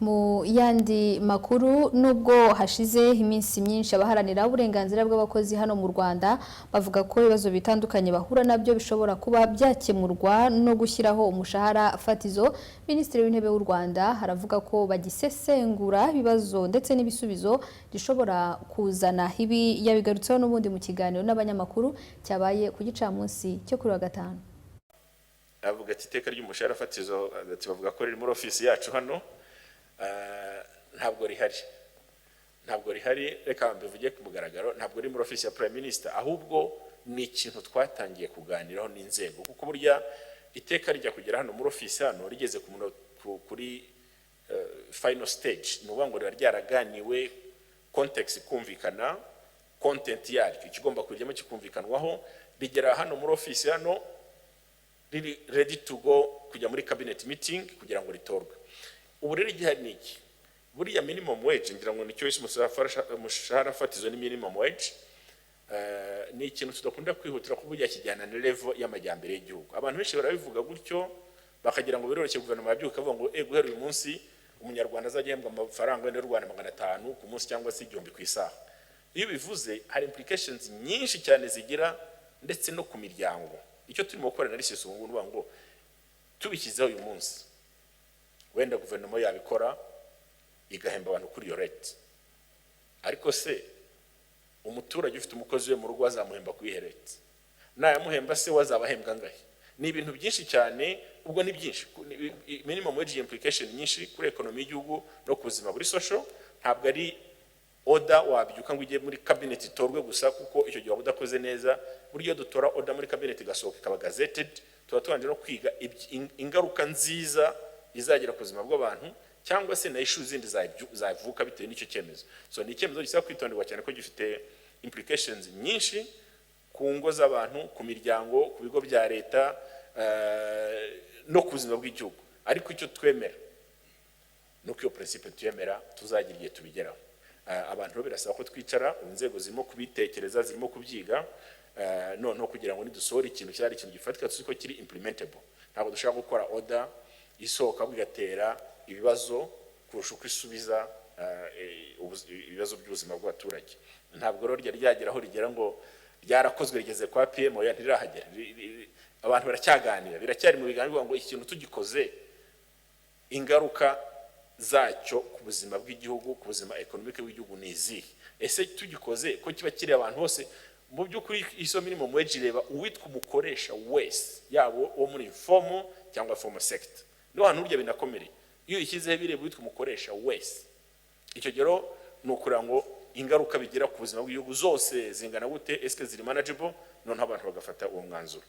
Mu yandi makuru nubwo hashize iminsi myinshi abaharanira uburenganzira bw'abakozi hano mu Rwanda bavuga ko ibibazo bitandukanye bahura nabyo bishobora kuba byakemurwa no gushyiraho umushahara fatizo. Minisitiri w'Intebe w'u Rwanda haravuga ko bagisesengura ibibazo ndetse n'ibisubizo gishobora kuzana. Ibi yabigarutseho n'ubundi mu kiganiro n'abanyamakuru cyabaye ku gicamunsi cyo kuri wa gatanu. Avuga ati iteka ry'umushahara fatizo bavuga ko riri muri ofisi yacu hano ntabwo rihari reka mbivuge ku mugaragaro, ntabwo iri muri ofisi ya Prime Minister, ahubwo ni ikintu twatangiye kuganiraho n'inzego, kuko burya iteka rijya kugera hano muri ofisi hano rigeze kuri final stage, ni ukuvuga ngo riba ryaraganiwe, context ikumvikana, content yaryo ikigomba kujyamo kikumvikanwaho, rigera hano muri ofisi hano riri ready to go kujya muri cabinet meeting kugira ngo ritorwe. Ubu rero igihari niki, buriya minimum wage ngira ngo nicyo umushahara fatizo ni minimum wage, ni ikintu tudakunda kwihutira ko burya kijyana na level y'amajyambere y'igihugu. Abantu benshi barabivuga gutyo bakagira ngo biroroshye guverinoma yabyuka avuga ngo guhera uyu munsi umunyarwanda azagihembwa amafaranga y'u Rwanda 500 ku munsi cyangwa se 1000 ku isaha. Iyo bivuze hari implications nyinshi cyane zigira ndetse no ku miryango. Icyo turimo gukora na risese ubu ngo tubishyizeho uyu munsi, wenda guverinoma yabikora igahemba abantu kuri iyo rate, ariko se umuturage ufite umukozi we mu rugo azamuhemba kuri iyo rate, nayamuhemba se wazabahembwa ngahe? Ni ibintu byinshi cyane, ubwo ni byinshi, minimum wage implication nyinshi kuri economy y'igihugu no ku buzima buri social. Ntabwo ari order wabyuka ngo ujye muri cabinet itorwe gusa, kuko icyo gihe udakoze neza. Buryo dutora order muri cabinet gasohoka ikaba gazetted, tuba tubanje no kwiga ingaruka nziza izagera ku buzima bw'abantu cyangwa se na issues zindi zavuka bitewe n'icyo cyemezo. So ni icyemezo gisaba kwitonderwa cyane ko gifite implications nyinshi ku ngo z'abantu, ku miryango, ku bigo bya leta no ku buzima bw'igihugu. Ariko icyo twemera nuko iyo principe tuyemera tuzagira igihe tubigeraho. Abantu birasaba ko twicara, inzego zirimo kubitekereza, zirimo kubyiga, noneho kugira ngo nidusohora ikintu cyari ikintu gifatika tuzi ko kiri implementable. Ntabwo dushaka gukora order isohoka bigatera ibibazo kurusha uko isubiza ibibazo by'ubuzima bw'abaturage. Ntabwo rero ryageraho rigera ngo ryarakozwe rigeze kwa PM oya ntirahagera. Abantu baracyaganira, biracyari mu biganiro ngo ikintu tugikoze ingaruka zacyo ku buzima bw'igihugu, ku buzima economic bw'igihugu ni izihe? Ese tugikoze ko kiba kiri abantu hose? Mu by'ukuri iso minimum wage ireba uwitwa umukoresha wese, yabo wo muri informal cyangwa formal sector. No hantu urya binakomereye, iyo ishyizeho bireba uwitwa umukoresha wese, icyo gero ni ukura ngo ingaruka bigira ku buzima bw'igihugu zose zingana gute, eske ziri manageable, noneho abantu bagafata uwo mwanzuro.